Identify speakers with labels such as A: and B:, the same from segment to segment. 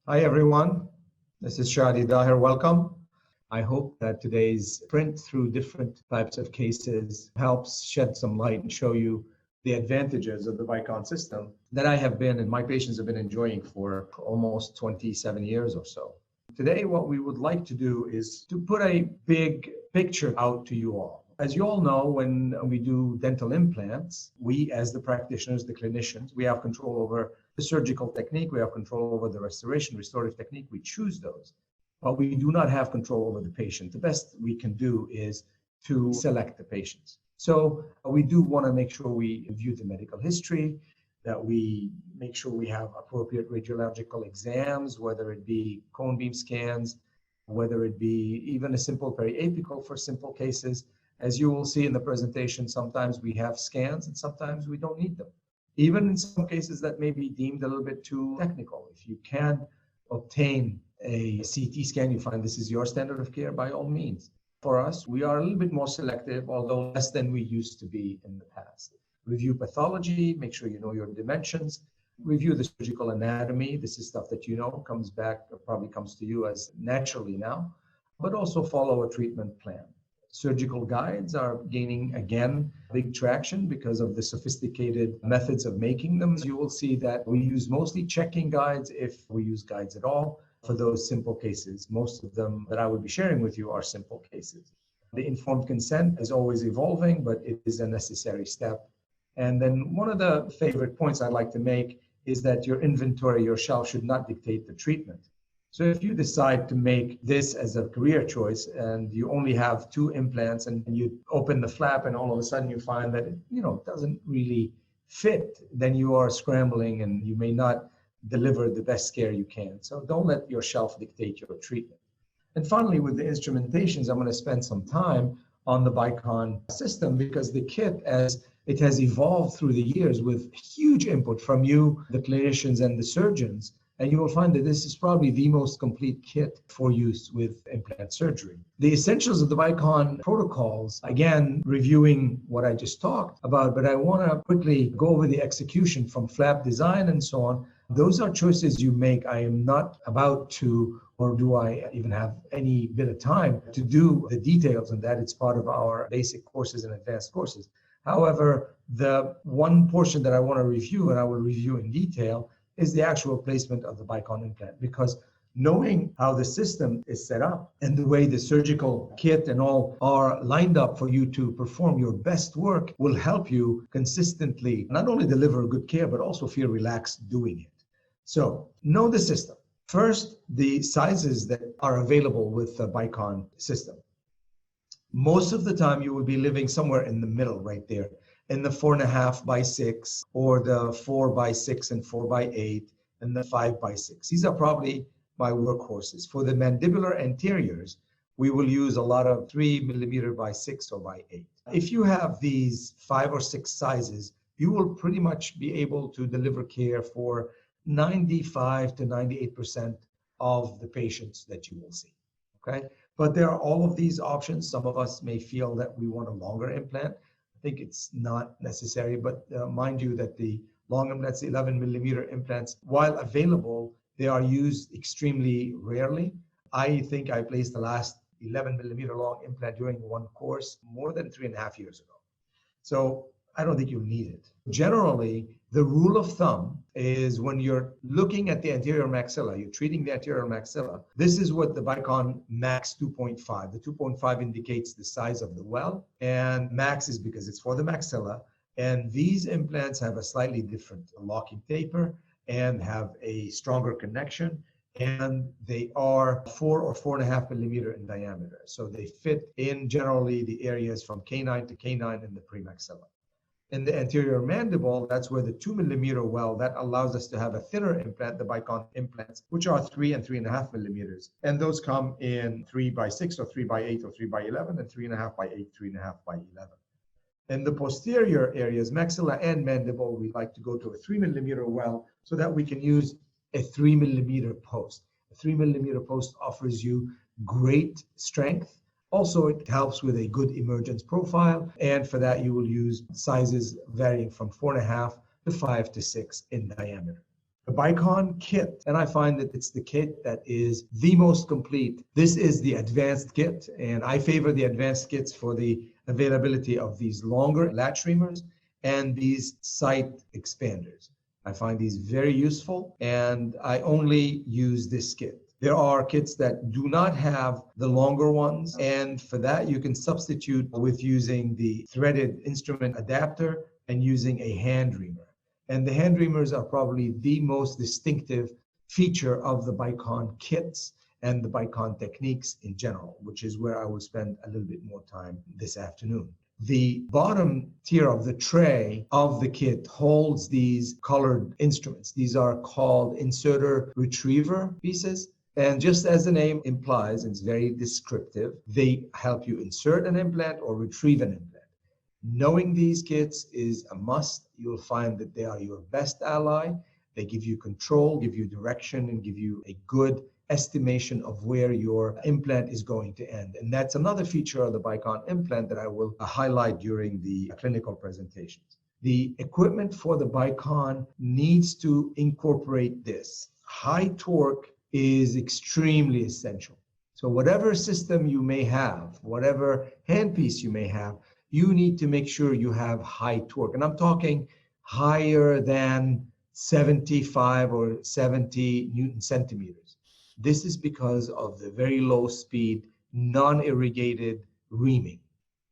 A: Hi everyone, this is Shadi Daher. Welcome. I hope that today's sprint through different types of cases helps shed some light and show you the advantages of the Bicon system that I have been and my patients have been enjoying for almost 27 years or so. Today, what we would like to do is to put a big picture out to you all. As you all know, when we do dental implants, we as the practitioners, the clinicians, we have control over the surgical technique, we have control over the restorative technique, we choose those, but we do not have control over the patient. The best we can do is to select the patients. So we do want to make sure we view the medical history, that we make sure we have appropriate radiological exams, whether it be cone beam scans, whether it be even a simple periapical for simple cases. As you will see in the presentation, sometimes we have scans and sometimes we don't need them. Even in some cases that may be deemed a little bit too technical. If you can obtain a CT scan, you find this is your standard of care, by all means. For us, we are a little bit more selective, although less than we used to be in the past. Review pathology, make sure you know your dimensions, review the surgical anatomy. This is stuff that you know comes back, or probably comes to you as naturally now, but also follow a treatment plan. Surgical guides are gaining, again, big traction because of the sophisticated methods of making them. You will see that we use mostly checking guides, if we use guides at all, for those simple cases. Most of them that I would be sharing with you are simple cases. The informed consent is always evolving, but it is a necessary step. And then one of the favorite points I'd like to make is that your inventory, your shelf, should not dictate the treatment. So if you decide to make this as a career choice and you only have 2 implants and you open the flap and all of a sudden you find that it doesn't really fit, then you are scrambling and you may not deliver the best care you can. So don't let your shelf dictate your treatment. And finally, with the instrumentations, I'm going to spend some time on the Bicon system because the kit, as it has evolved through the years with huge input from you, the clinicians and the surgeons, and you will find that this is probably the most complete kit for use with implant surgery. The essentials of the Bicon protocols, again, reviewing what I just talked about, but I want to quickly go over the execution from flap design and so on. Those are choices you make. I am not about to, or do I even have any bit of time to do the details on that. It's part of our basic courses and advanced courses. However, the one portion that I want to review, and I will review in detail, is the actual placement of the Bicon implant, because knowing how the system is set up and the way the surgical kit and all are lined up for you to perform your best work will help you consistently not only deliver good care, but also feel relaxed doing it. So know the system. First, the sizes that are available with the Bicon system. Most of the time you will be living somewhere in the middle right there, in the 4.5 by 6 or the 4 by 6 and 4 by 8 and the 5 by 6. These are probably my workhorses. For the mandibular anteriors, we will use a lot of 3 millimeter by 6 or by 8. If you have these 5 or 6 sizes, you will pretty much be able to deliver care for 95 to 98% of the patients that you will see, okay? But there are all of these options. Some of us may feel that we want a longer implant. I think it's not necessary, but mind you that the long implants, 11 millimeter implants, while available, they are used extremely rarely. I think I placed the last 11 millimeter long implant during one course more than 3.5 years ago. So I don't think you need it. Generally, the rule of thumb is when you're looking at the anterior maxilla, you're treating the anterior maxilla, this is what the Bicon Max 2.5. The 2.5 indicates the size of the well, and Max is because it's for the maxilla. And these implants have a slightly different locking taper and have a stronger connection. And they are 4 or 4.5 millimeter in diameter. So they fit in generally the areas from canine to canine in the premaxilla. In the anterior mandible, that's where the 2 millimeter well, that allows us to have a thinner implant, the Bicon implants, which are 3 and 3.5 millimeters. And those come in 3 by 6 or 3 by 8 or 3 by 11 and 3.5 by 8, 3.5 by 11. In the posterior areas, maxilla and mandible, we like to go to a 3 millimeter well so that we can use a 3 millimeter post. A 3 millimeter post offers you great strength. Also, it helps with a good emergence profile. And for that, you will use sizes varying from 4.5 to 5 to 6 in diameter. The Bicon kit, and I find that it's the kit that is the most complete. This is the advanced kit, and I favor the advanced kits for the availability of these longer latch reamers and these site expanders. I find these very useful, and I only use this kit. There are kits that do not have the longer ones, and for that you can substitute with using the threaded instrument adapter and using a hand reamer. And the hand reamers are probably the most distinctive feature of the Bicon kits and the Bicon techniques in general, which is where I will spend a little bit more time this afternoon. The bottom tier of the tray of the kit holds these colored instruments. These are called inserter retriever pieces. And just as the name implies, it's very descriptive, they help you insert an implant or retrieve an implant. Knowing these kits is a must. You'll find that they are your best ally. They give you control, give you direction, and give you a good estimation of where your implant is going to end. And that's another feature of the Bicon implant that I will highlight during the clinical presentations. The equipment for the Bicon needs to incorporate this. High torque is extremely essential. So whatever system you may have, whatever handpiece you may have, you need to make sure you have high torque. And I'm talking higher than 75 or 70 Newton centimeters. This is because of the very low speed, non-irrigated reaming,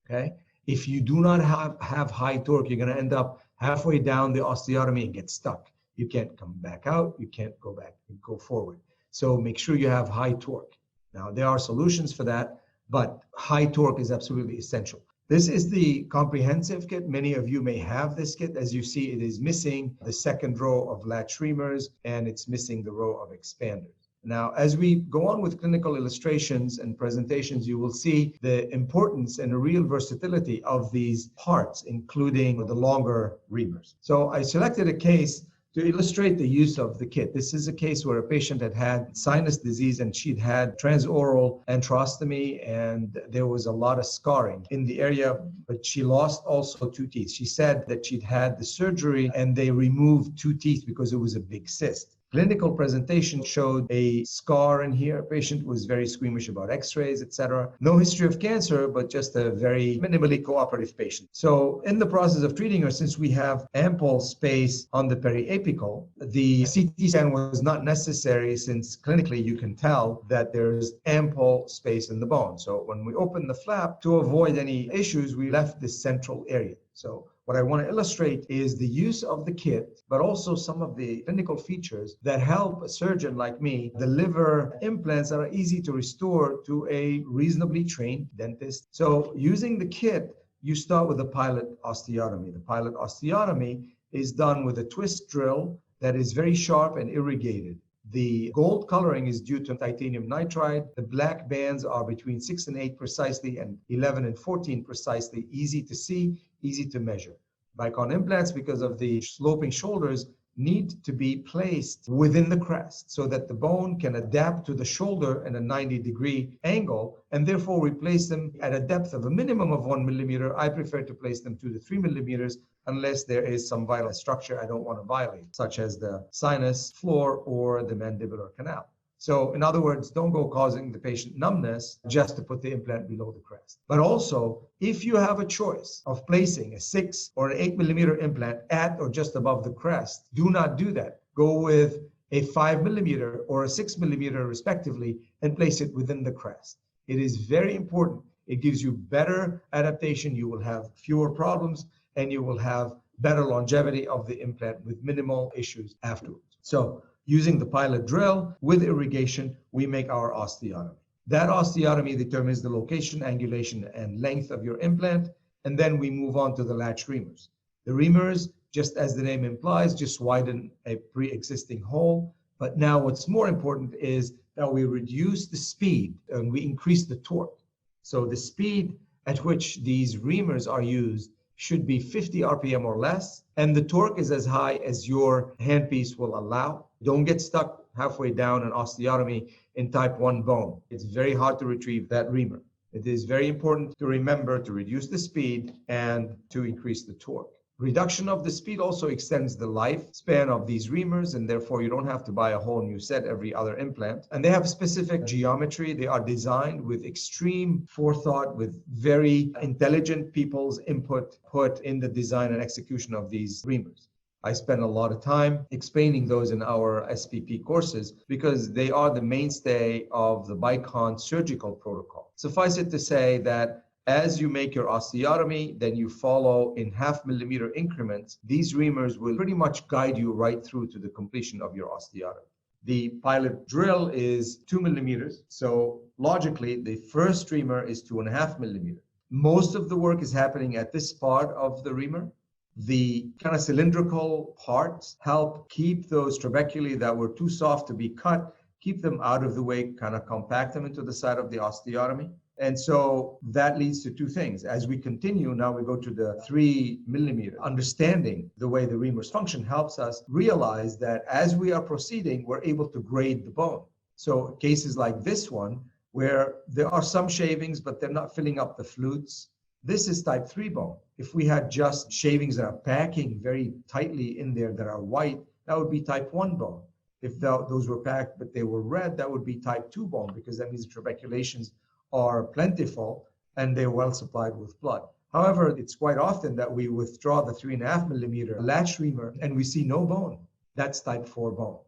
A: okay? If you do not have high torque, you're gonna end up halfway down the osteotomy and get stuck. You can't come back out, you can't go back and go forward. So make sure you have high torque. Now, there are solutions for that, but high torque is absolutely essential. This is the comprehensive kit. Many of you may have this kit. As you see, it is missing the second row of latch reamers, and it's missing the row of expanders. Now, as we go on with clinical illustrations and presentations, you will see the importance and the real versatility of these parts, including the longer reamers. So I selected a case to illustrate the use of the kit. This is a case where a patient had sinus disease and she'd had transoral antrostomy, and there was a lot of scarring in the area, but she lost also 2 teeth. She said that she'd had the surgery and they removed 2 teeth because it was a big cyst. Clinical presentation showed a scar in here. Patient was very squeamish about x-rays, etc. No history of cancer, but just a very minimally cooperative patient. So in the process of treating her, since we have ample space on the periapical, the CT scan was not necessary, since clinically you can tell that there's ample space in the bone. So when we opened the flap, to avoid any issues, we left this central area. So what I want to illustrate is the use of the kit, but also some of the clinical features that help a surgeon like me deliver implants that are easy to restore to a reasonably trained dentist. So using the kit, you start with a pilot osteotomy. The pilot osteotomy is done with a twist drill that is very sharp and irrigated. The gold coloring is due to titanium nitride. The black bands are between 6 and 8 precisely and 11 and 14 precisely, easy to see, easy to measure. Bicon implants, because of the sloping shoulders, need to be placed within the crest so that the bone can adapt to the shoulder at a 90-degree angle, and therefore we place them at a depth of a minimum of 1 millimeter. I prefer to place them 2 to 3 millimeters unless there is some vital structure I don't want to violate, such as the sinus floor or the mandibular canal. So in other words, don't go causing the patient numbness just to put the implant below the crest. But also, if you have a choice of placing a 6 or an 8 millimeter implant at or just above the crest, do not do that. Go with a 5 millimeter or a 6 millimeter respectively and place it within the crest. It is very important. It gives you better adaptation. You will have fewer problems and you will have better longevity of the implant with minimal issues afterwards. So using the pilot drill with irrigation, we make our osteotomy. That osteotomy determines the location, angulation, and length of your implant, and then we move on to the latch reamers. The reamers, just as the name implies, just widen a pre-existing hole, but now what's more important is that we reduce the speed and we increase the torque. So the speed at which these reamers are used should be 50 RPM or less, and the torque is as high as your handpiece will allow. Don't get stuck halfway down an osteotomy in type 1 bone. It's very hard to retrieve that reamer. It is very important to remember to reduce the speed and to increase the torque. Reduction of the speed also extends the lifespan of these reamers, and therefore you don't have to buy a whole new set every other implant. And they have specific geometry. They are designed with extreme forethought, with very intelligent people's input put in the design and execution of these reamers. I spend a lot of time explaining those in our SPP courses because they are the mainstay of the Bicon surgical protocol. Suffice it to say that as you make your osteotomy, then you follow in 0.5 millimeter increments. These reamers will pretty much guide you right through to the completion of your osteotomy. The pilot drill is 2 millimeters. So logically, the first reamer is 2.5 millimeters. Most of the work is happening at this part of the reamer. The kind of cylindrical parts help keep those trabeculae that were too soft to be cut, keep them out of the way, kind of compact them into the side of the osteotomy. And so that leads to two things. As we continue, now we go to the 3 millimeter. Understanding the way the reamers function helps us realize that as we are proceeding, we're able to grade the bone. So cases like this one, where there are some shavings, but they're not filling up the flutes, this is type 3 bone. If we had just shavings that are packing very tightly in there that are white, that would be type 1 bone. If those were packed, but they were red, that would be type 2 bone, because that means the trabeculations are plentiful and they're well supplied with blood. However, it's quite often that we withdraw the 3.5 millimeter latch reamer and we see no bone. That's type 4 bone.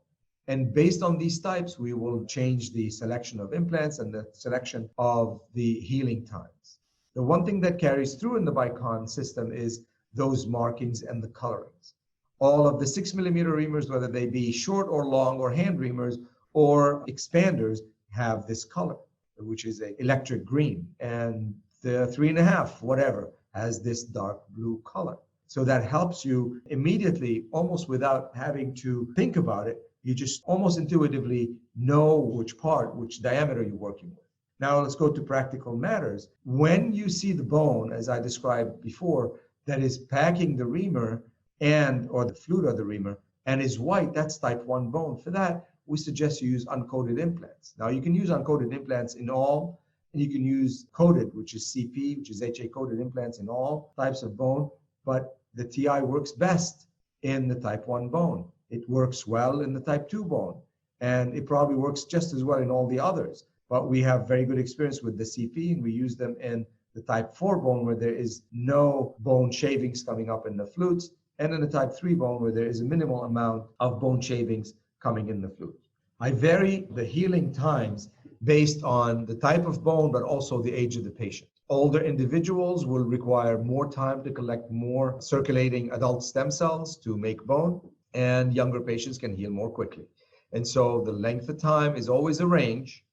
A: And based on these types, we will change the selection of implants and the selection of the healing times. The one thing that carries through in the Bicon system is those markings and the colorings. All of the 6 millimeter reamers, whether they be short or long or hand reamers or expanders, have this color, which is an electric green, and the 3.5, whatever, has this dark blue color. So that helps you immediately, almost without having to think about it. You just almost intuitively know which part, which diameter you're working with. Now let's go to practical matters. When you see the bone, as I described before, that is packing the reamer or the flute of the reamer and is white, that's type 1 bone. For that, we suggest you use uncoated implants. Now you can use uncoated implants in all, and you can use coated, which is CP, which is HA coated implants in all types of bone, but the TI works best in the type 1 bone. It works well in the type 2 bone, and it probably works just as well in all the others. But we have very good experience with the CP, and we use them in the type 4 bone where there is no bone shavings coming up in the flutes, and in the type 3 bone where there is a minimal amount of bone shavings coming in the flute. I vary the healing times based on the type of bone, but also the age of the patient. Older individuals will require more time to collect more circulating adult stem cells to make bone, and younger patients can heal more quickly. And so the length of time is always a range,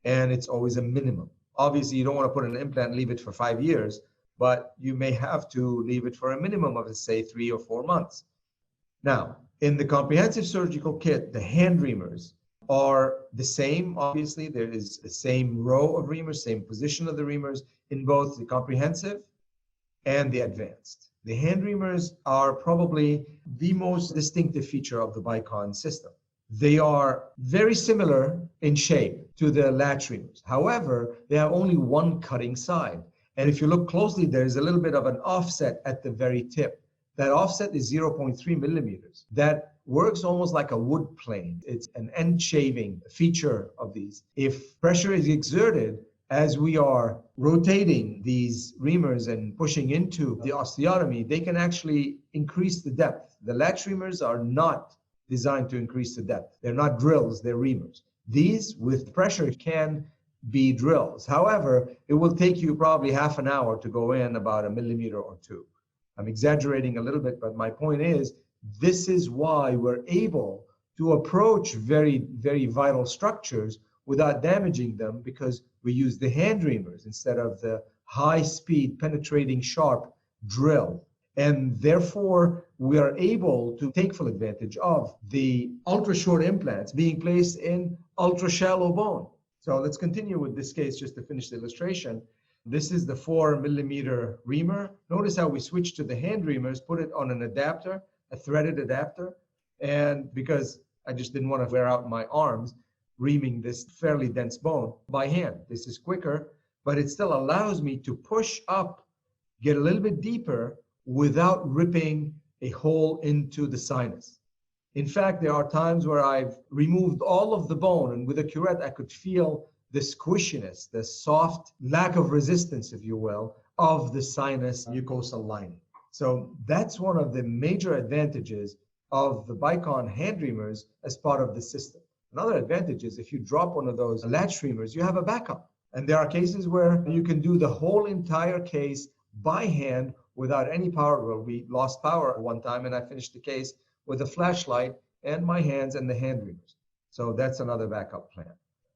A: and it's always a minimum. Obviously, you don't want to put an implant and leave it for 5 years, but you may have to leave it for a minimum of, say, 3 or 4 months. Now, in the comprehensive surgical kit, the hand reamers are the same. Obviously, there is the same row of reamers, same position of the reamers in both the comprehensive and the advanced. The hand reamers are probably the most distinctive feature of the Bicon system. They are very similar in shape to the latch reamers. However, they have only one cutting side. And if you look closely, there is a little bit of an offset at the very tip. That offset is 0.3 millimeters. That works almost like a wood plane. It's an end shaving feature of these. If pressure is exerted as we are rotating these reamers and pushing into the osteotomy, they can actually increase the depth. The latch reamers are not designed to increase the depth. They're not drills, they're reamers. These, with pressure, can be drills. However, it will take you probably half an hour to go in about 1 millimeter or 2. I'm exaggerating a little bit, but my point is, this is why we're able to approach very, very vital structures without damaging them, because we use the hand reamers instead of the high-speed, penetrating, sharp drill. And therefore, we are able to take full advantage of the ultra-short implants being placed in ultra-shallow bone. So let's continue with this case just to finish the illustration. This is the 4 millimeter reamer. Notice how we switched to the hand reamers, put it on an adapter, a threaded adapter. And because I just didn't want to wear out my arms reaming this fairly dense bone by hand. This is quicker, but it still allows me to push up, get a little bit deeper without ripping a hole into the sinus. In fact, there are times where I've removed all of the bone, and with a curette, I could feel the squishiness, the soft lack of resistance, if you will, of the sinus mucosal lining. So that's one of the major advantages of the Bicon hand reamers as part of the system. Another advantage is if you drop one of those latch reamers, you have a backup. And there are cases where you can do the whole entire case by hand without any power drill. We lost power one time, and I finished the case with a flashlight and my hands and the hand reamers. So that's another backup plan.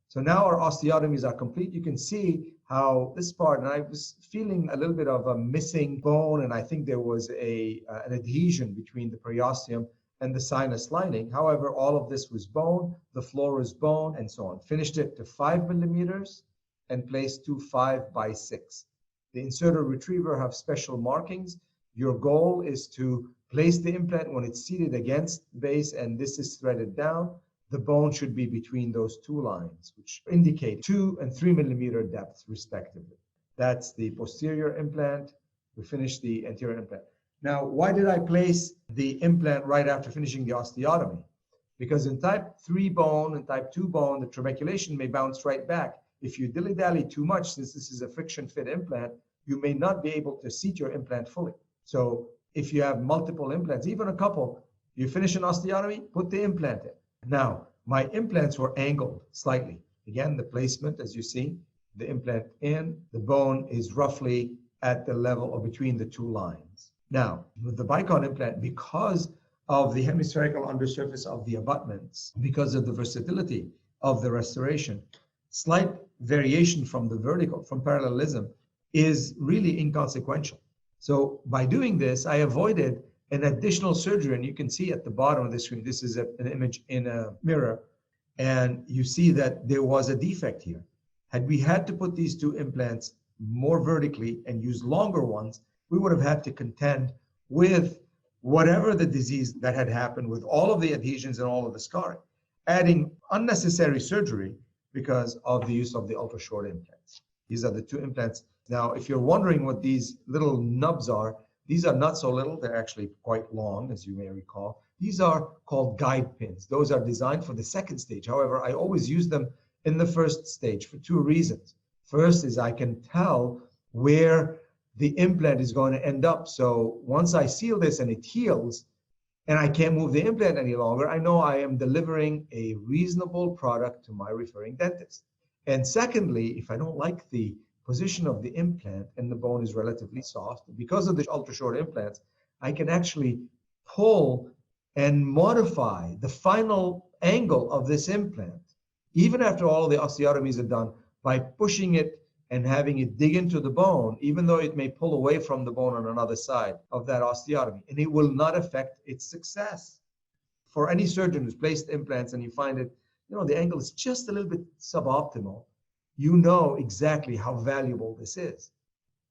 A: So now our osteotomies are complete. You can see how this part, and I was feeling a little bit of a missing bone, and I think there was an adhesion between the periosteum and the sinus lining. However, all of this was bone, the floor was bone, and so on. Finished it to 5 millimeters and placed 2 5x6. The inserter retriever have special markings. Your goal is to place the implant when it's seated against the base, and this is threaded down. The bone should be between those two lines, which indicate 2 and 3 millimeter depth, respectively. That's the posterior implant. We finished the anterior implant. Now, why did I place the implant right after finishing the osteotomy? Because in type 3 bone and type 2 bone, the trabeculation may bounce right back. If you dilly-dally too much, since this is a friction-fit implant, you may not be able to seat your implant fully. So if you have multiple implants, even a couple, you finish an osteotomy, put the implant in. Now, my implants were angled slightly. Again, the placement, as you see, the implant in, the bone is roughly at the level of between the two lines. Now, with the Bicon implant, because of the hemispherical undersurface of the abutments, because of the versatility of the restoration, slight variation from the vertical, from parallelism, is really inconsequential. So by doing this, I avoided an additional surgery, and you can see at the bottom of the screen, this is an image in a mirror, and you see that there was a defect here. Had we had to put these two implants more vertically and use longer ones, we would have had to contend with whatever the disease that had happened with all of the adhesions and all of the scarring, adding unnecessary surgery because of the use of the ultra short implants. These are the two implants. Now, if you're wondering what these little nubs are, these are not so little. They're actually quite long, as you may recall. These are called guide pins. Those are designed for the second stage. However, I always use them in the first stage for two reasons. First is I can tell where the implant is going to end up. So once I seal this and it heals, and I can't move the implant any longer, I know I am delivering a reasonable product to my referring dentist. And secondly, if I don't like the position of the implant and the bone is relatively soft, because of the ultra short implants, I can actually pull and modify the final angle of this implant, even after all the osteotomies are done, by pushing it and having it dig into the bone, even though it may pull away from the bone on another side of that osteotomy, and it will not affect its success. For any surgeon who's placed implants and you find it, the angle is just a little bit suboptimal, you know exactly how valuable this is.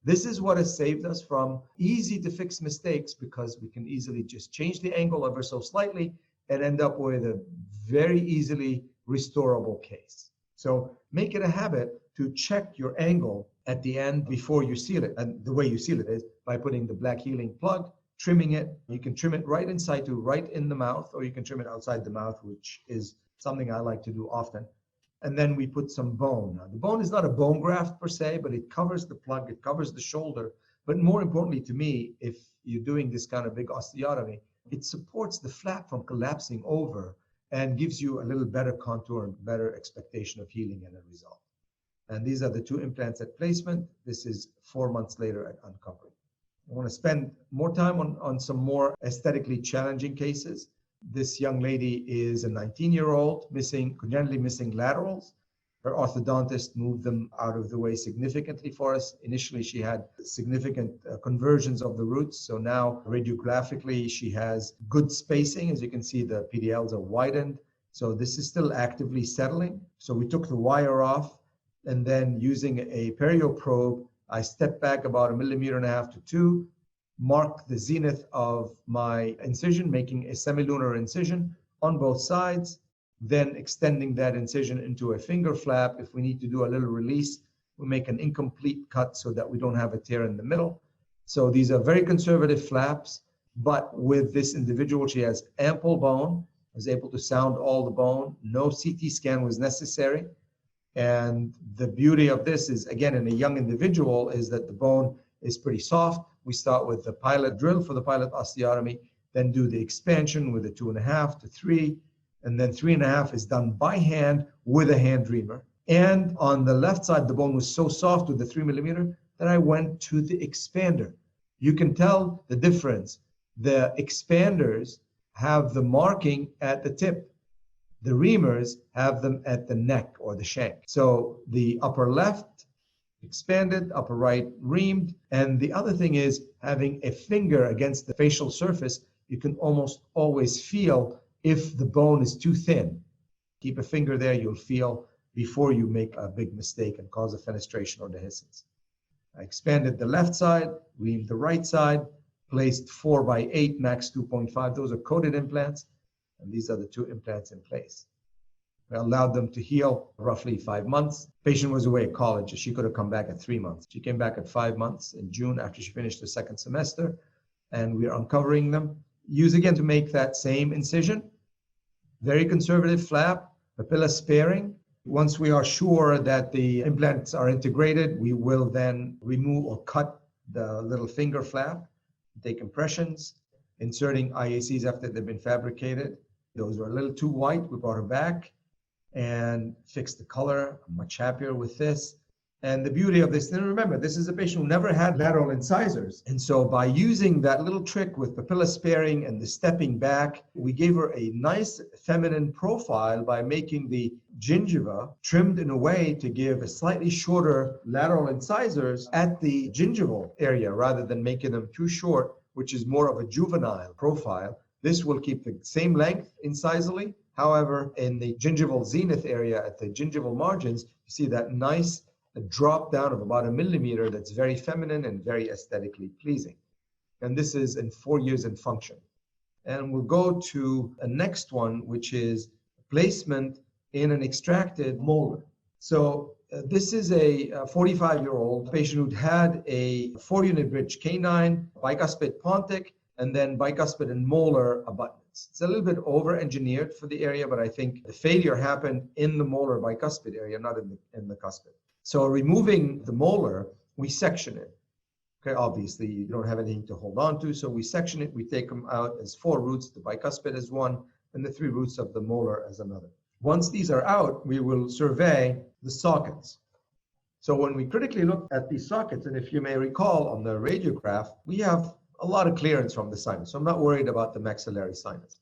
A: This is what has saved us from easy to fix mistakes, because we can easily just change the angle ever so slightly and end up with a very easily restorable case. So make it a habit to check your angle at the end before you seal it. And the way you seal it is by putting the black healing plug, trimming it. You can trim it right in situ, right in the mouth, or you can trim it outside the mouth, which is something I like to do often. And then we put some bone. Now, the bone is not a bone graft per se, but it covers the plug, it covers the shoulder. But more importantly to me, if you're doing this kind of big osteotomy, it supports the flap from collapsing over and gives you a little better contour and better expectation of healing as a result. And these are the two implants at placement. This is 4 months later at uncovering. I want to spend more time on some more aesthetically challenging cases. This young lady is a 19-year-old congenitally missing laterals. Her orthodontist moved them out of the way significantly for us. Initially, she had significant conversions of the roots. So now radiographically, she has good spacing. As you can see, the PDLs are widened. So this is still actively settling. So we took the wire off, and then using a perio probe, I stepped back about 1.5 millimeters to 2, marked the zenith of my incision, making a semilunar incision on both sides, then extending that incision into a finger flap. If we need to do a little release, we make an incomplete cut so that we don't have a tear in the middle. So these are very conservative flaps, but with this individual, she has ample bone, was able to sound all the bone, no CT scan was necessary. And the beauty of this is, again, in a young individual, is that the bone is pretty soft. We start with the pilot drill for the pilot osteotomy, then do the expansion with a 2.5 to 3, and then 3.5 is done by hand with a hand reamer. And on the left side, the bone was so soft with the 3 millimeter that I went to the expander. You can tell the difference. The expanders have the marking at the tip. The reamers have them at the neck or the shank. So the upper left expanded, upper right reamed. And the other thing is having a finger against the facial surface. You can almost always feel if the bone is too thin. Keep a finger there, you'll feel before you make a big mistake and cause a fenestration or dehiscence. I expanded the left side, reamed the right side, placed 4x8 max 2.5. Those are coated implants, and these are the 2 implants in place. I allowed them to heal roughly 5 months. Patient was away at college. She could have come back at 3 months. She came back at 5 months in June after she finished the second semester, and we are uncovering them. Use again to make that same incision. Very conservative flap, papilla sparing. Once we are sure that the implants are integrated, we will then remove or cut the little finger flap, take impressions, inserting IACs after they've been fabricated. Those were a little too white. We brought them back and fixed the color. I'm much happier with this. And the beauty of this, and remember, this is a patient who never had lateral incisors. And so by using that little trick with papilla sparing and the stepping back, we gave her a nice feminine profile by making the gingiva trimmed in a way to give a slightly shorter lateral incisors at the gingival area rather than making them too short, which is more of a juvenile profile. This will keep the same length incisally. However, in the gingival zenith area at the gingival margins, you see that nice drop down of about 1 millimeter that's very feminine and very aesthetically pleasing. And this is in 4 years in function. And we'll go to a next one, which is placement in an extracted molar. So this is a 45-year-old patient who'd had a 4-unit bridge canine, bicuspid pontic, and then bicuspid and molar abutments. It's a little bit over-engineered for the area, but I think the failure happened in the molar bicuspid area, not in the cuspid. So removing the molar, we section it. Okay, obviously you don't have anything to hold on to, so we section it. We take them out as 4 roots, the bicuspid as one, and the 3 roots of the molar as another. Once these are out, we will survey the sockets. So when we critically look at these sockets, and if you may recall on the radiograph, we have a lot of clearance from the sinus. So I'm not worried about the maxillary sinus.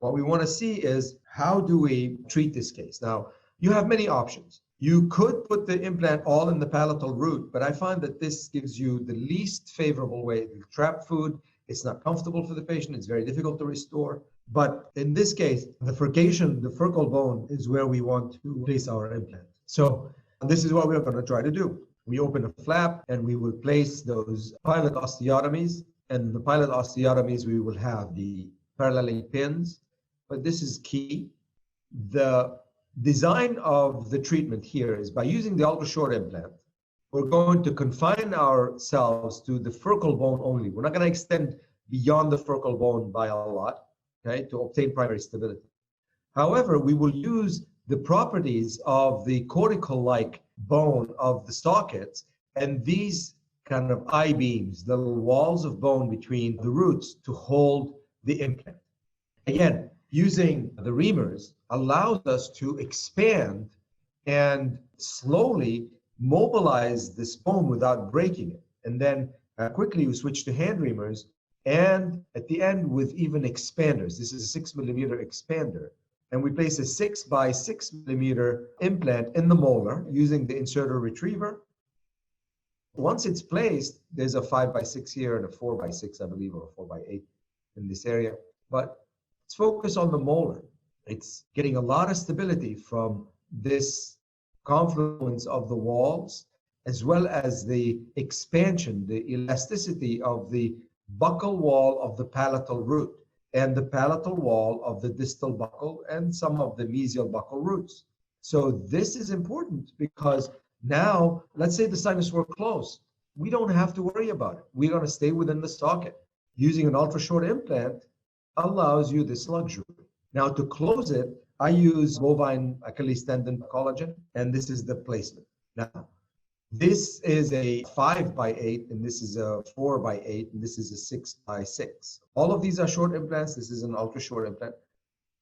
A: What we want to see is how do we treat this case? Now, you have many options. You could put the implant all in the palatal root, but I find that this gives you the least favorable way to trap food. It's not comfortable for the patient. It's very difficult to restore. But in this case, the furcation, the furcal bone, is where we want to place our implant. So this is what we're going to try to do. We open a flap and we will place those pilot osteotomies. And the pilot osteotomies, we will have the paralleling pins. But this is key. The design of the treatment here is by using the ultra short implant, we're going to confine ourselves to the furcal bone only. We're not going to extend beyond the furcal bone by a lot, okay, to obtain primary stability. However, we will use the properties of the cortical-like bone of the sockets and these kind of I-beams, the little walls of bone between the roots to hold the implant. Again, using the reamers allows us to expand and slowly mobilize this bone without breaking it. And then quickly we switch to hand reamers, and at the end with even expanders. This is a 6 millimeter expander. And we place a 6 by 6 millimeter implant in the molar using the inserter retriever. Once it's placed, there's a 5 by 6 here and a 4 by 6, I believe, or a 4 by 8 in this area. But let's focus on the molar. It's getting a lot of stability from this confluence of the walls, as well as the expansion, the elasticity of the buccal wall of the palatal root and the palatal wall of the distal buccal and some of the mesial buccal roots. So this is important because now, let's say the sinus were closed. we don't have to worry about it. We're going to stay within the socket. Using an ultra-short implant allows you this luxury. Now, to close it, I use bovine Achilles tendon collagen, and this is the placement. Now, this is a 5x8, and this is a 4x8, and this is a 6x6. All of these are short implants. This is an ultra-short implant.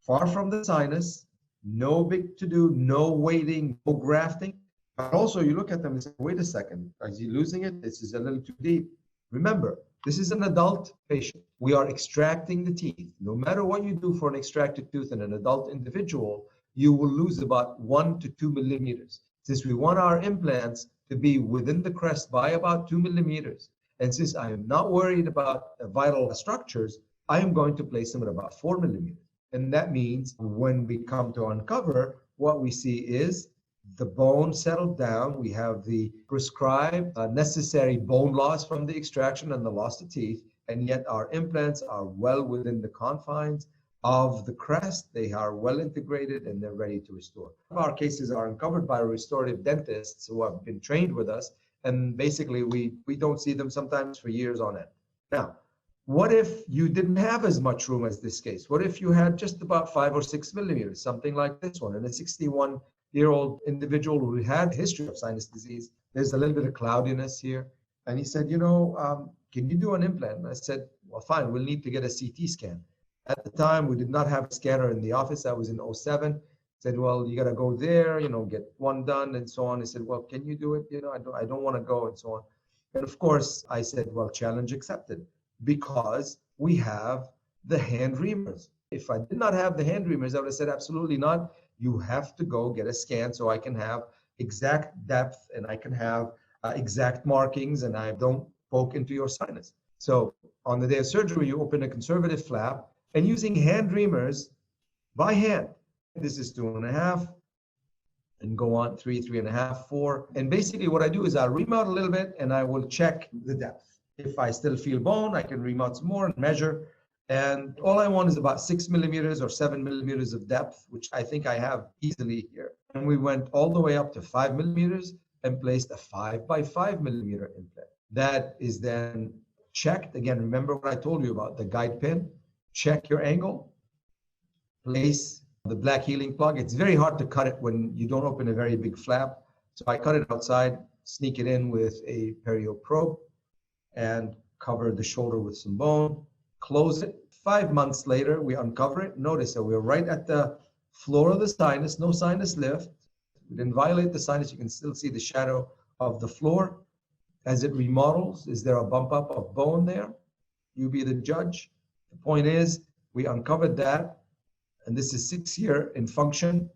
A: Far from the sinus, no big to-do, no waiting, no grafting. But also, you look at them and say, wait a second, is he losing it? This is a little too deep. Remember, this is an adult patient. We are extracting the teeth. No matter what you do for an extracted tooth in an adult individual, you will lose about 1 to 2 millimeters. Since we want our implants to be within the crest by about 2 millimeters, and since I am not worried about vital structures, I am going to place them at about 4 millimeters. And that means when we come to uncover, what we see is the bone settled down. We have the prescribed necessary bone loss from the extraction and the loss of teeth, and yet our implants are well within the confines of the crest. They are well integrated and they're ready to restore. Our cases are uncovered by restorative dentists who have been trained with us, and basically we don't see them sometimes for years on end. Now, what if you didn't have as much room as this case? What if you had just about 5 or 6 millimeters, something like this one, and a 61-year-old individual who had a history of sinus disease? There's a little bit of cloudiness here. And he said, can you do an implant? And I said, well, fine, we'll need to get a CT scan. At the time, we did not have a scanner in the office. That was in 2007. Said, well, you got to go there, get one done and so on. He said, well, can you do it? I don't want to go and so on. And of course, I said, well, challenge accepted, because we have the hand reamers. If I did not have the hand reamers, I would have said, absolutely not. You have to go get a scan so I can have exact depth and I can have exact markings and I don't poke into your sinus. So on the day of surgery, you open a conservative flap and using hand reamers by hand. This is 2.5 and go on 3, 3.5, 4. And basically what I do is I'll ream out a little bit and I will check the depth. If I still feel bone, I can ream out some more and measure. And all I want is about 6 millimeters or 7 millimeters of depth, which I think I have easily here. And we went all the way up to 5 millimeters and placed a 5x5 millimeter implant. That is then checked. Again, remember what I told you about the guide pin. Check your angle. Place the black healing plug. It's very hard to cut it when you don't open a very big flap. So I cut it outside, sneak it in with a perio probe, and cover the shoulder with some bone, close it. 5 months later, we uncover it. Notice that we're right at the floor of the sinus, no sinus lift. We didn't violate the sinus. You can still see the shadow of the floor. As it remodels, is there a bump up of bone there? You be the judge. The point is, we uncovered that, and this is 6 years in function.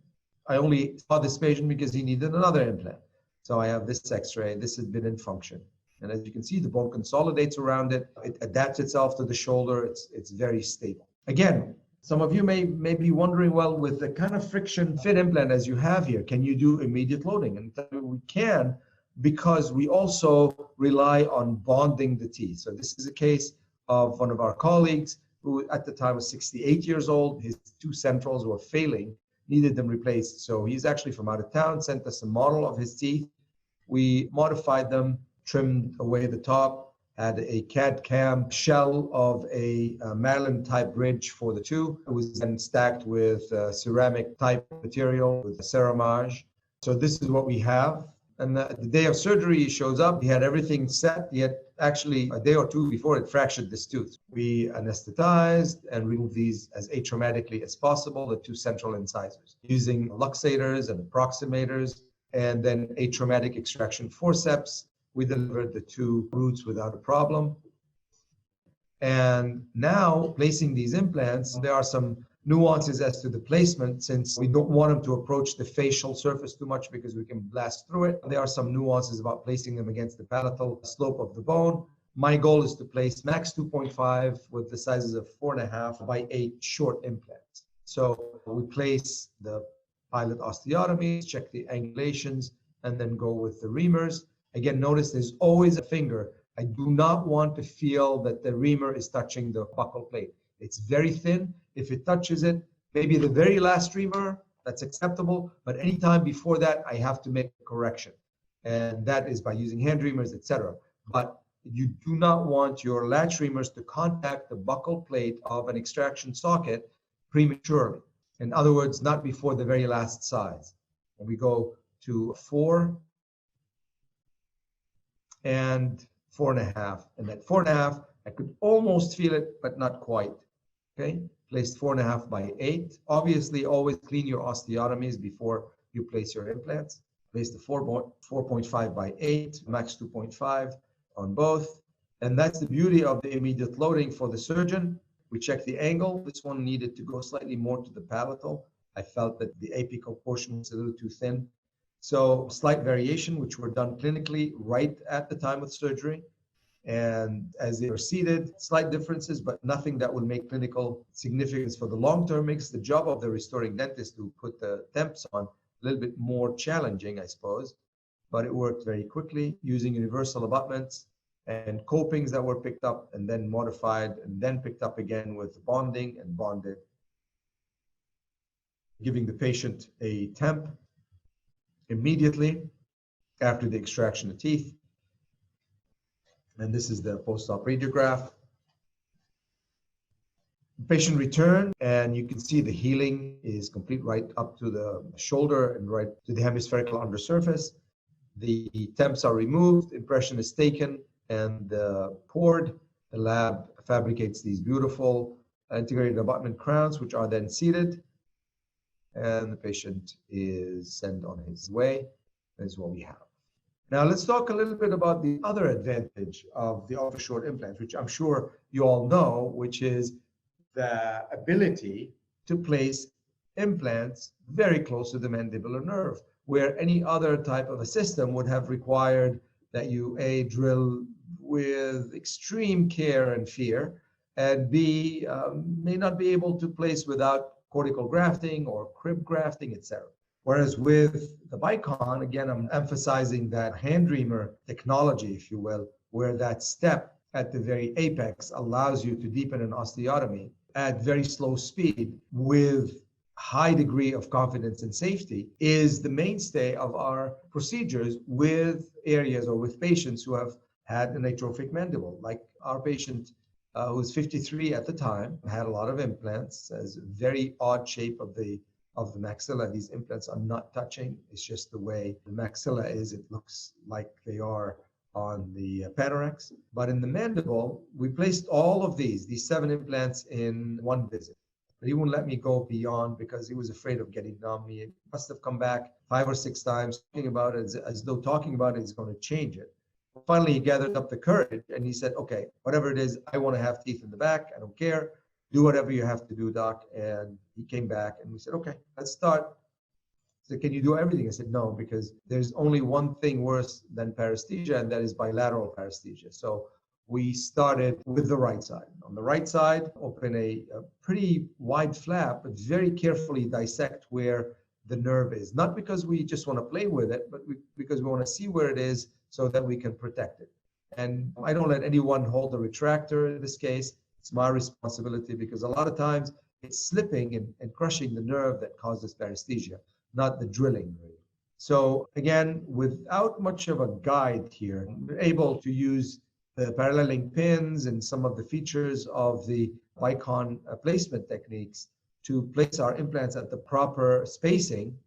A: I only saw this patient because he needed another implant. So I have this x-ray. This has been in function. And as you can see, the bone consolidates around it. It adapts itself to the shoulder. It's very stable. Again, some of you may be wondering, well, with the kind of friction fit implant as you have here, can you do immediate loading? And we can, because we also rely on bonding the teeth. So this is a case of one of our colleagues who at the time was 68 years old. His 2 centrals were failing, needed them replaced. So he's actually from out of town, sent us a model of his teeth. We modified them, trimmed away the top, had a CAD-CAM shell of a Maryland type bridge for the 2. It was then stacked with ceramic type material with ceramage. So this is what we have. And the day of surgery, he shows up, he had everything set, yet actually a day or 2 before it fractured this tooth. We anesthetized and removed these as atraumatically as possible, the 2 central incisors, using luxators and approximators, and then atraumatic extraction forceps. We delivered the 2 roots without a problem. And now, placing these implants, there are some nuances as to the placement, since we don't want them to approach the facial surface too much because we can blast through it. There are some nuances about placing them against the palatal slope of the bone. My goal is to place max 2.5 with the sizes of 4.5x8 short implants. So we place the pilot osteotomies, check the angulations, and then go with the reamers. Again, notice there's always a finger. I do not want to feel that the reamer is touching the buccal plate. It's very thin. If it touches it, maybe the very last reamer, that's acceptable. But anytime before that, I have to make a correction. And that is by using hand reamers, etc. but you do not want your latch reamers to contact the buccal plate of an extraction socket prematurely. In other words, not before the very last size. And we go to 4 and 4.5. And at 4.5, I could almost feel it, but not quite. Okay, placed 4.5 by 8. Obviously, always clean your osteotomies before you place your implants. Place the 4.5 by 8, max 2.5 on both. And that's the beauty of the immediate loading for the surgeon. We check the angle. This one needed to go slightly more to the palatal. I felt that the apical portion was a little too thin. So slight variation, which were done clinically right at the time of surgery. And as they were seated, slight differences, but nothing that will make clinical significance for the long term. Makes the job of the restoring dentist to put the temps on a little bit more challenging, I suppose. But it worked very quickly using universal abutments and copings that were picked up and then modified and then picked up again with bonding and bonded, giving the patient a temp immediately after the extraction of teeth. And this is the post-op radiograph. The patient returned, and you can see the healing is complete right up to the shoulder and right to the hemispherical undersurface. The temps are removed, impression is taken and poured. The lab fabricates these beautiful integrated abutment crowns, which are then seated. And the patient is sent on his way. That is what we have. Now, let's talk a little bit about the other advantage of the ultra-short implants, which I'm sure you all know, which is the ability to place implants very close to the mandibular nerve, where any other type of a system would have required that you A, drill with extreme care and fear, and B, may not be able to place without cortical grafting or crib grafting, etc. Whereas with the Bicon, again, I'm emphasizing that hand reamer technology, if you will, where that step at the very apex allows you to deepen an osteotomy at very slow speed with high degree of confidence and safety, is the mainstay of our procedures with areas or with patients who have had an atrophic mandible. Like our patient who was 53 at the time, had a lot of implants, has a very odd shape of the maxilla. These implants are not touching. It's just the way the maxilla is. It looks like they are on the panorex. But in the mandible, we placed all of these 7 implants in one visit. But he wouldn't let me go beyond because he was afraid of getting numb. He must have come back 5 or 6 times talking about it as though talking about it is going to change it. Finally, he gathered up the courage and he said, okay, whatever it is, I want to have teeth in the back. I don't care. Do whatever you have to do, doc. And he came back and we said, okay, let's start. He said, can you do everything? I said, no, because there's only one thing worse than paresthesia, and that is bilateral paresthesia. So we started with the right side. On the right side, open a pretty wide flap, but very carefully dissect where the nerve is. Not because we just want to play with it, but because we want to see where it is so that we can protect it. And I don't let anyone hold the retractor in this case. It's my responsibility because a lot of times it's slipping and crushing the nerve that causes paresthesia, not the drilling. So again, without much of a guide here, we're able to use the paralleling pins and some of the features of the Bicon placement techniques to place our implants at the proper spacing.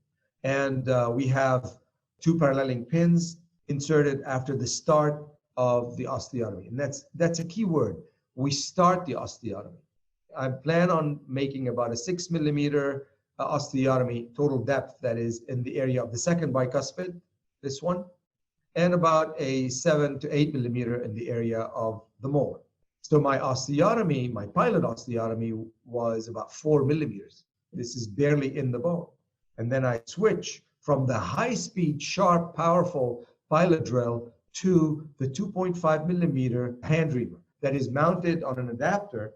A: And we have 2 paralleling pins inserted after the start of the osteotomy. And that's a key word. We start the osteotomy. I plan on making about a 6 millimeter osteotomy total depth, that is in the area of the second bicuspid, this one, and about a 7 to 8 millimeter in the area of the molar. So my osteotomy, my pilot osteotomy, was about 4 millimeters. This is barely in the bone. And then I switch from the high-speed, sharp, powerful pilot drill to the 2.5 millimeter hand reamer that is mounted on an adapter,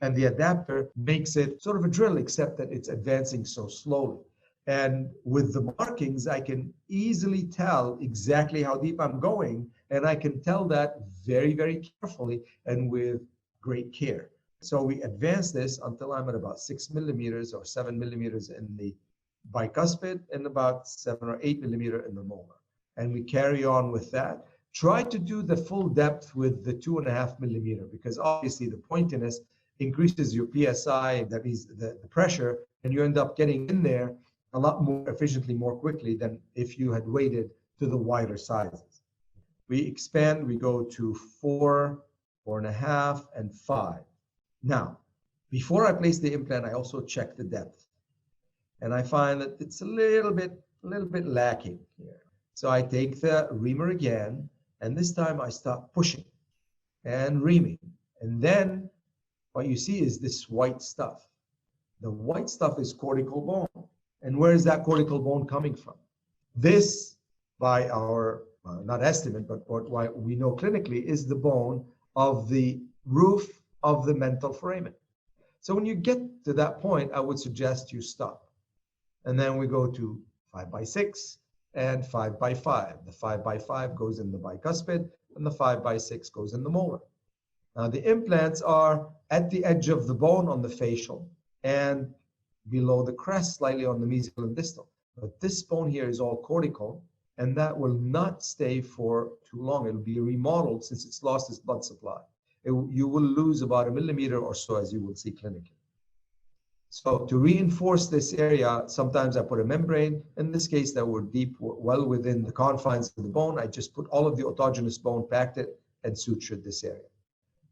A: and the adapter makes it sort of a drill, except that it's advancing so slowly. And with the markings, I can easily tell exactly how deep I'm going, and I can tell that very, very carefully and with great care. So we advance this until I'm at about 6 millimeters or 7 millimeters in the bicuspid and about 7 or 8 millimeter in the molar. And we carry on with that. Try to do the full depth with the 2.5 millimeter, because obviously the pointiness increases your PSI, that means the pressure, and you end up getting in there a lot more efficiently, more quickly than if you had waited to the wider sizes. We expand, we go to 4, 4.5, and 5. Now, before I place the implant, I also check the depth. And I find that it's a little bit lacking here. So I take the reamer again, and this time I start pushing and reaming. And then what you see is this white stuff. The white stuff is cortical bone. And where is that cortical bone coming from? This, by our, not estimate, but what we know clinically, is the bone of the roof of the mental foramen. So when you get to that point, I would suggest you stop. And then we go to 5x6 and 5x5. The 5x5 goes in the bicuspid, and the 5x6 goes in the molar. Now the implants are at the edge of the bone on the facial and below the crest, slightly on the mesial and distal. But this bone here is all cortical, and that will not stay for too long. It will be remodeled since it's lost its blood supply. You will lose about 1 millimeter or so, as you will see clinically. So to reinforce this area, sometimes I put a membrane. In this case, that were deep, well within the confines of the bone. I just put all of the autogenous bone, packed it, and sutured this area.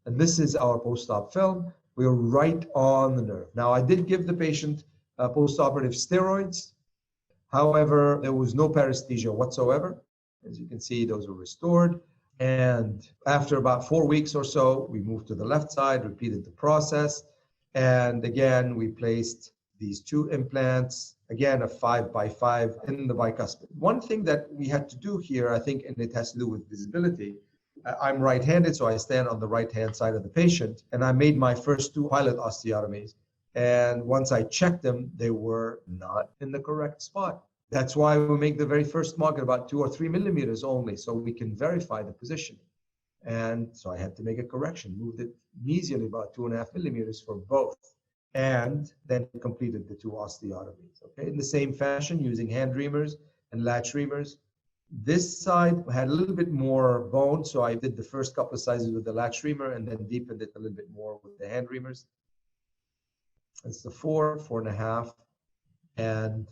A: And this is our post-op film. We're right on the nerve. Now, I did give the patient post-operative steroids. However, there was no paresthesia whatsoever. As you can see, those were restored. And after about 4 weeks or so, we moved to the left side, repeated the process. And again, we placed these 2 implants, again, a 5x5 in the bicuspid. One thing that we had to do here, I think, and it has to do with visibility, I'm right-handed, so I stand on the right-hand side of the patient, and I made my first 2 pilot osteotomies. And once I checked them, they were not in the correct spot. That's why we make the very first mark at about 2 or 3 millimeters only, so we can verify the positioning. And so I had to make a correction, moved it mesially about 2.5 millimeters for both, and then completed the 2 osteotomies. Okay, in the same fashion, using hand reamers and latch reamers. This side had a little bit more bone, so I did the first couple of sizes with the latch reamer and then deepened it a little bit more with the hand reamers. It's the 4, 4.5, and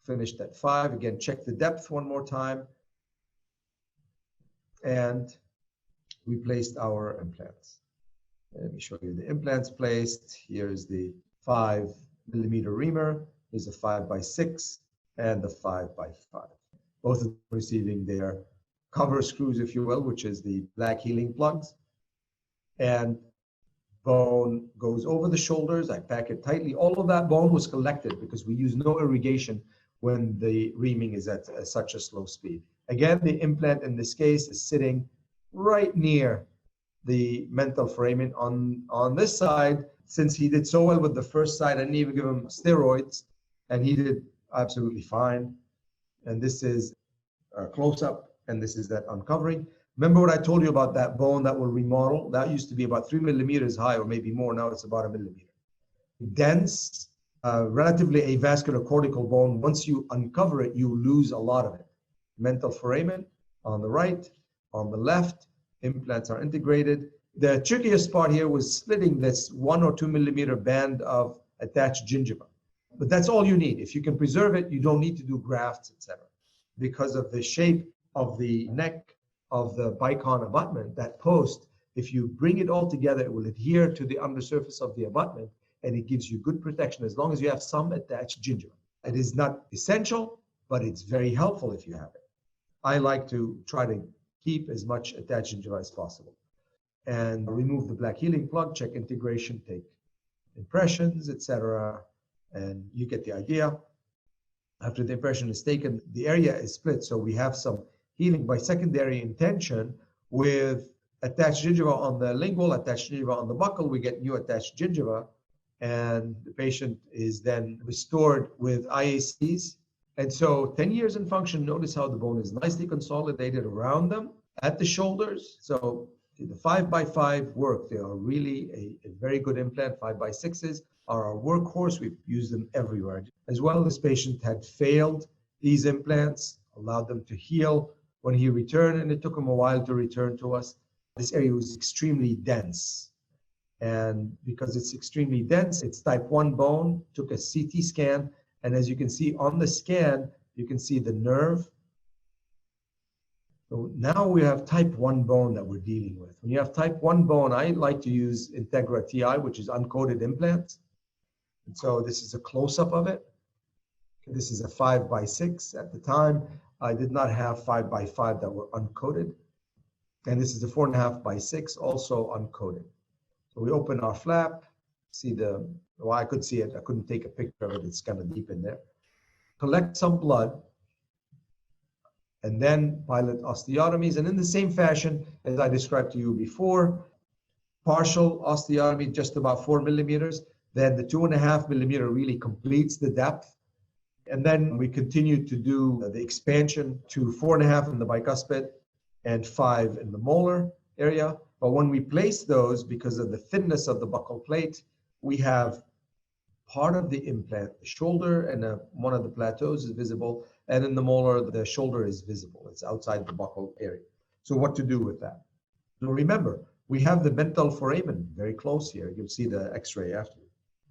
A: finished at 5. Again, check the depth one more time. And we placed our implants. Let me show you the implants placed. Here's the 5 millimeter reamer. Here's a 5x6 and the 5x5. Both of them receiving their cover screws, if you will, which is the black healing plugs. And bone goes over the shoulders. I pack it tightly. All of that bone was collected because we use no irrigation when the reaming is at such a slow speed. Again, the implant in this case is sitting right near the mental foramen on this side. Since he did so well with the first side, I didn't even give him steroids, and he did absolutely fine. And this is a close-up, and this is that uncovering. Remember what I told you about that bone that will remodel? That used to be about 3 millimeters high, or maybe more. Now it's about 1 millimeter. Dense, relatively avascular cortical bone. Once you uncover it, you lose a lot of it. Mental foramen on the right, on the left, implants are integrated. The trickiest part here was splitting this 1 or 2 millimeter band of attached gingiva. But that's all you need. If you can preserve it, you don't need to do grafts, etc. Because of the shape of the neck of the Bicon abutment, that post, if you bring it all together, it will adhere to the undersurface of the abutment, and it gives you good protection as long as you have some attached gingiva. It is not essential, but it's very helpful if you have it. I like to try to keep as much attached gingiva as possible. And remove the black healing plug, check integration, take impressions, etc. And you get the idea. After the impression is taken, the area is split, so we have some healing by secondary intention with attached gingiva on the lingual, attached gingiva on the buccal. We get new attached gingiva, and the patient is then restored with IACs. And so 10 years in function, notice how the bone is nicely consolidated around them at the shoulders. So the 5x5 work. They are really a very good implant. 5x6s are our workhorse. We've used them everywhere. As well, this patient had failed these implants, allowed them to heal When he returned, and it took him a while to return to us, this area was extremely dense. And because it's extremely dense, it's type 1 bone, took a CT scan. And as you can see on the scan, you can see the nerve. So now we have type 1 bone that we're dealing with. When you have type 1 bone, I like to use Integra TI, which is uncoated implants. And so this is a close-up of it. This is a 5x6. At the time, I did not have 5x5 that were uncoated. And this is a 4.5x6, also uncoated. So we open our flap, see well, I could see it. I couldn't take a picture of it. It's kind of deep in there. Collect some blood, and then pilot osteotomies. And in the same fashion as I described to you before, partial osteotomy, just about 4 millimeters. Then the 2.5 millimeter really completes the depth. And then we continue to do the expansion to 4.5 in the bicuspid and 5 in the molar area. But when we place those, because of the thinness of the buccal plate, we have part of the implant, the shoulder, and one of the plateaus is visible. And in the molar, the shoulder is visible. It's outside the buccal area. So what to do with that? Now remember, we have the mental foramen very close here. You'll see the x-ray after.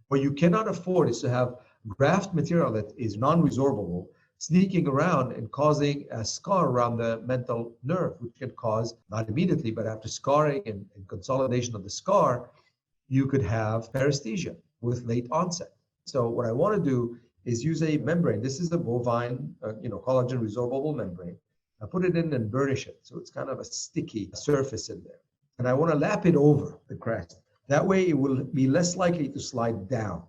A: What you cannot afford is to have graft material that is non-resorbable sneaking around and causing a scar around the mental nerve, which can cause, not immediately, but after scarring and consolidation of the scar, you could have paresthesia with late onset. So what I want to do is use a membrane. This is the bovine, collagen resorbable membrane. I put it in and burnish it. So it's kind of a sticky surface in there. And I want to lap it over the crest. That way it will be less likely to slide down.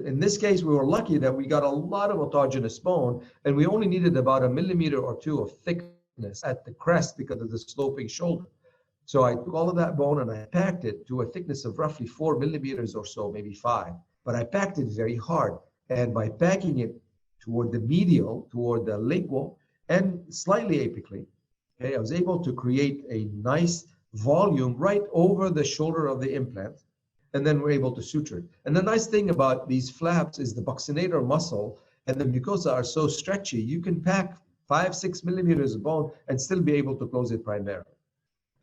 A: In this case, we were lucky that we got a lot of autogenous bone, and we only needed about 1 millimeter or 2 of thickness at the crest because of the sloping shoulder. So I took all of that bone and I packed it to a thickness of roughly 4 millimeters or so, maybe 5. But I packed it very hard. And by packing it toward the medial, toward the lingual, and slightly apically, okay, I was able to create a nice volume right over the shoulder of the implant. And then we're able to suture it. And the nice thing about these flaps is the buccinator muscle and the mucosa are so stretchy, you can pack 5-6 millimeters of bone and still be able to close it primarily.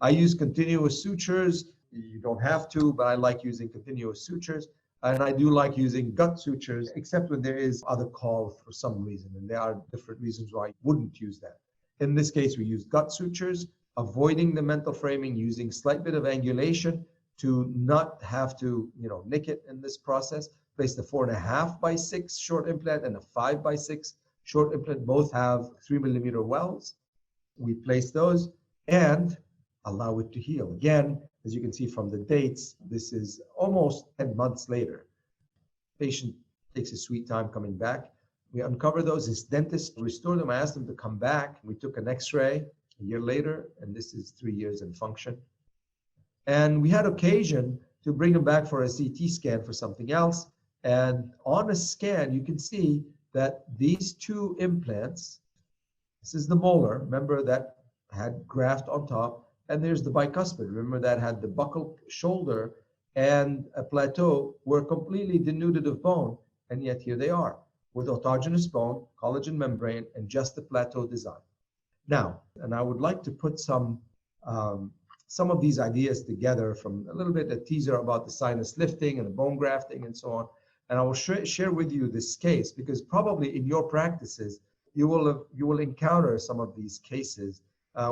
A: I use continuous sutures. You don't have to, but I like using continuous sutures. And I do like using gut sutures, except when there is other call for some reason. And there are different reasons why I wouldn't use that. In this case, we use gut sutures, avoiding the mental framing, using slight bit of angulation to not have to, nick it in this process. Place the 4.5x6 short implant and a 5x6 short implant. Both have 3 millimeter wells. We place those and allow it to heal. Again, as you can see from the dates, this is almost 10 months later. Patient takes a sweet time coming back. We uncover those. His dentist restored them. I asked him to come back. We took an x-ray a year later, and this is 3 years in function. And we had occasion to bring him back for a CT scan for something else. And on a scan, you can see that these 2 implants, this is the molar, remember that had graft on top, and there's the bicuspid, remember that had the buccal shoulder and a plateau, were completely denuded of bone, and yet here they are, with autogenous bone, collagen membrane, and just the plateau design. Now, and I would like to put some of these ideas together from a little bit, a teaser about the sinus lifting and the bone grafting and so on. And I will share with you this case because probably in your practices, you will encounter some of these cases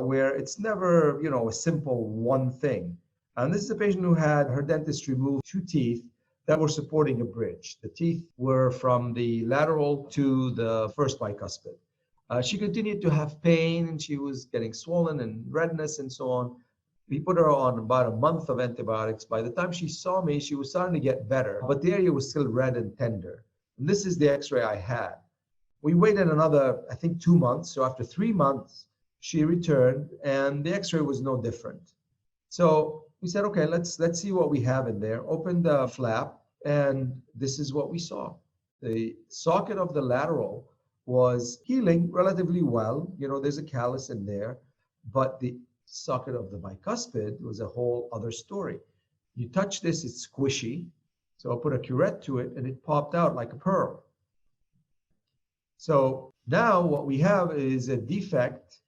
A: where it's never, a simple one thing. And this is a patient who had her dentist remove 2 teeth that were supporting a bridge. The teeth were from the lateral to the first bicuspid. She continued to have pain and she was getting swollen and redness and so on. We put her on about a month of antibiotics. By the time she saw me, she was starting to get better, but the area was still red and tender. And this is the x-ray I had. We waited another, I think, 2 months. So after 3 months, she returned and the x-ray was no different. So we said, okay, let's see what we have in there. Opened the flap and this is what we saw. The socket of the lateral was healing relatively well. There's a callus in there, but the socket of the bicuspid was a whole other story. You touch this, it's squishy. So I put a curette to it and it popped out like a pearl. So now what we have is a defect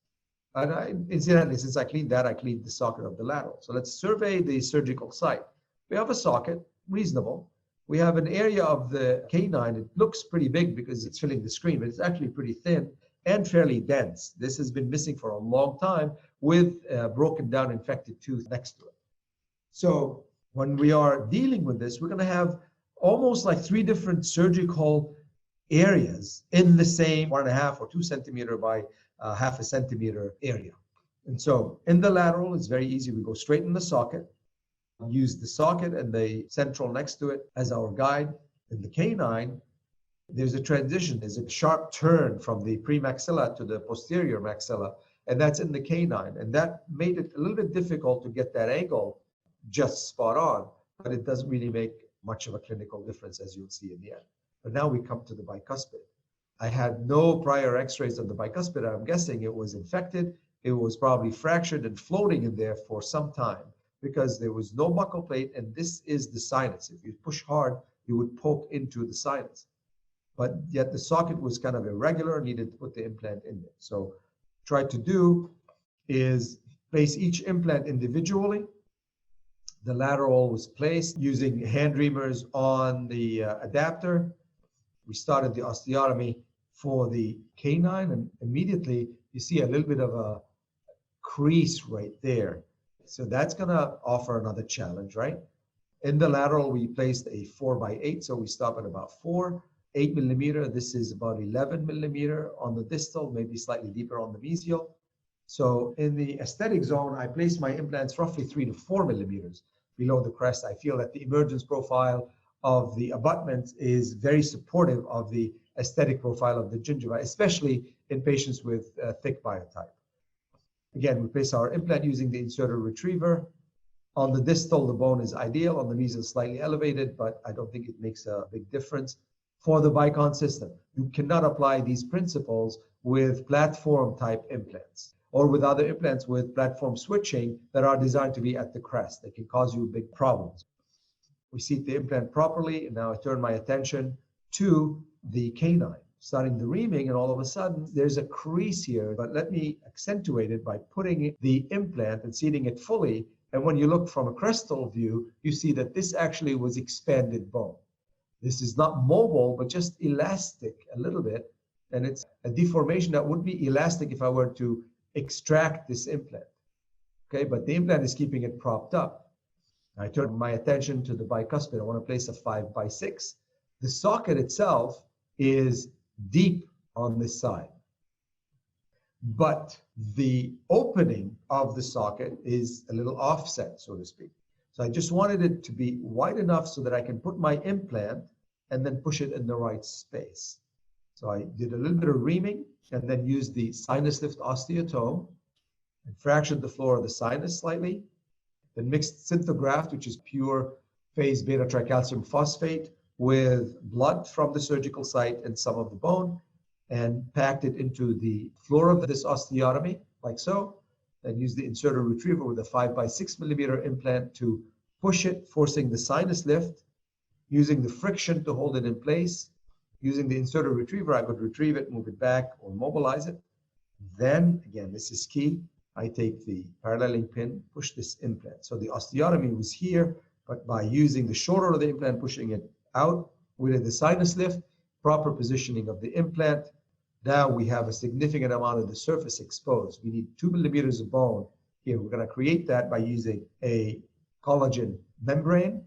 A: And incidentally, since I cleaned that, I cleaned the socket of the lateral. So let's survey the surgical site. We have a socket, reasonable. We have an area of the canine. It looks pretty big because it's filling the screen, but it's actually pretty thin and fairly dense. This has been missing for a long time with a broken down infected tooth next to it. So when we are dealing with this, we're going to have almost like 3 different surgical areas in the same 1.5 or 2 centimeter by 0.5 centimeter area. And so in the lateral, it's very easy. We go straight in the socket, use the socket and the central next to it as our guide. In the canine, there's a transition, there's a sharp turn from the premaxilla to the posterior maxilla, and that's in the canine. And that made it a little bit difficult to get that angle just spot on, but it doesn't really make much of a clinical difference, as you'll see in the end. But now we come to the bicuspid. I had no prior x-rays of the bicuspid. I'm guessing it was infected. It was probably fractured and floating in there for some time because there was no buccal plate, and this is the sinus. If you push hard, you would poke into the sinus. But yet the socket was kind of irregular, needed to put the implant in there. So tried to do is place each implant individually. The lateral was placed using hand reamers on the adapter. We started the osteotomy for the canine, and immediately you see a little bit of a crease right there. So that's going to offer another challenge, right? In the lateral, we placed a 4x8, so we stop at about 4. 8 millimeter, this is about 11 millimeter on the distal, maybe slightly deeper on the mesial. So in the aesthetic zone, I place my implants roughly 3 to 4 millimeters below the crest. I feel that the emergence profile of the abutment is very supportive of the aesthetic profile of the gingiva, especially in patients with thick biotype. Again, we place our implant using the inserter retriever. On the distal, the bone is ideal. On the mesial, slightly elevated, but I don't think it makes a big difference. For the Bicon system, you cannot apply these principles with platform type implants or with other implants with platform switching that are designed to be at the crest. They can cause you big problems. We seat the implant properly, and now I turn my attention to the canine, starting the reaming, and all of a sudden there's a crease here, but let me accentuate it by putting the implant and seating it fully. And when you look from a crestal view, you see that this actually was expanded bone. This is not mobile, but just elastic a little bit. And it's a deformation that would be elastic if I were to extract this implant. Okay, but the implant is keeping it propped up. I turn my attention to the bicuspid. I want to place a 5x6. The socket itself is deep on this side, but the opening of the socket is a little offset, so to speak. So I just wanted it to be wide enough so that I can put my implant and then push it in the right space. So I did a little bit of reaming and then used the sinus lift osteotome and fractured the floor of the sinus slightly. Then mixed synthograft, which is pure phase beta tricalcium phosphate, with blood from the surgical site and some of the bone, and packed it into the floor of this osteotomy, like so. Then use the inserter retriever with a 5x6 millimeter implant to push it, forcing the sinus lift, using the friction to hold it in place. Using the inserter retriever, I could retrieve it, move it back, or mobilize it. Then, again, this is key, I take the paralleling pin, push this implant. So the osteotomy was here, but by using the shoulder of the implant, pushing it out, we did the sinus lift, proper positioning of the implant. Now we have a significant amount of the surface exposed. We need 2 millimeters of bone here. We're going to create that by using a collagen membrane.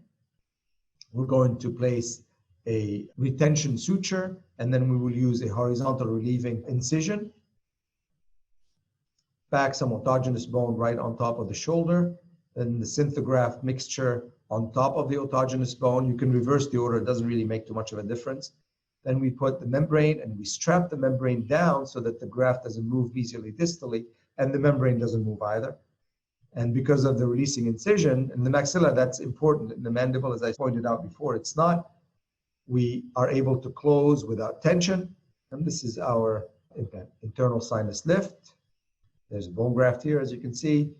A: We're going to place a retention suture, and then we will use a horizontal relieving incision. Pack some autogenous bone right on top of the shoulder, then the synthograft mixture on top of the autogenous bone. You can reverse the order, it doesn't really make too much of a difference. Then we put the membrane and we strap the membrane down so that the graft doesn't move mesially distally and the membrane doesn't move either. And because of the releasing incision in the maxilla, that's important. In the mandible, as I pointed out before, it's not. We are able to close without tension. And this is our implant. Internal sinus lift. There's a bone graft here, as you can see.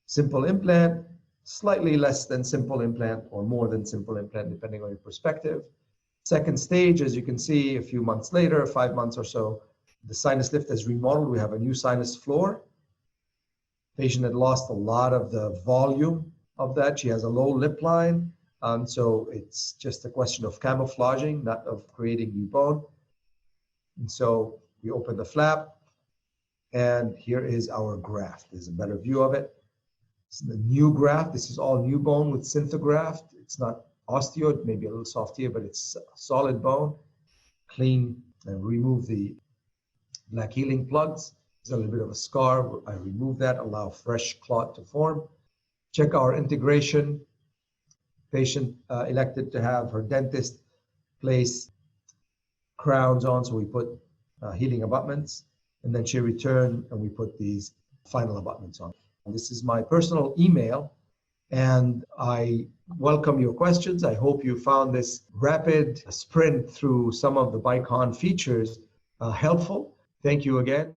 A: Simple implant, slightly less than simple implant or more than simple implant, depending on your perspective. Second stage, as you can see, a few months later, 5 months or so, the sinus lift is remodeled. We have a new sinus floor. Patient had lost a lot of the volume of that. She has a low lip line. So it's just a question of camouflaging, not of creating new bone. And so we open the flap, and here is our graft. There's a better view of it. It's the new graft. This is all new bone with synthegraft. It's not osteo, it may be a little soft here, but it's solid bone. Clean and remove the black healing plugs. There's a little bit of a scar. I remove that, allow fresh clot to form. Check our integration. Patient elected to have her dentist place crowns on, so we put healing abutments, and then she returned and we put these final abutments on. This is my personal email, and I welcome your questions. I hope you found this rapid sprint through some of the Bicon features helpful. Thank you again.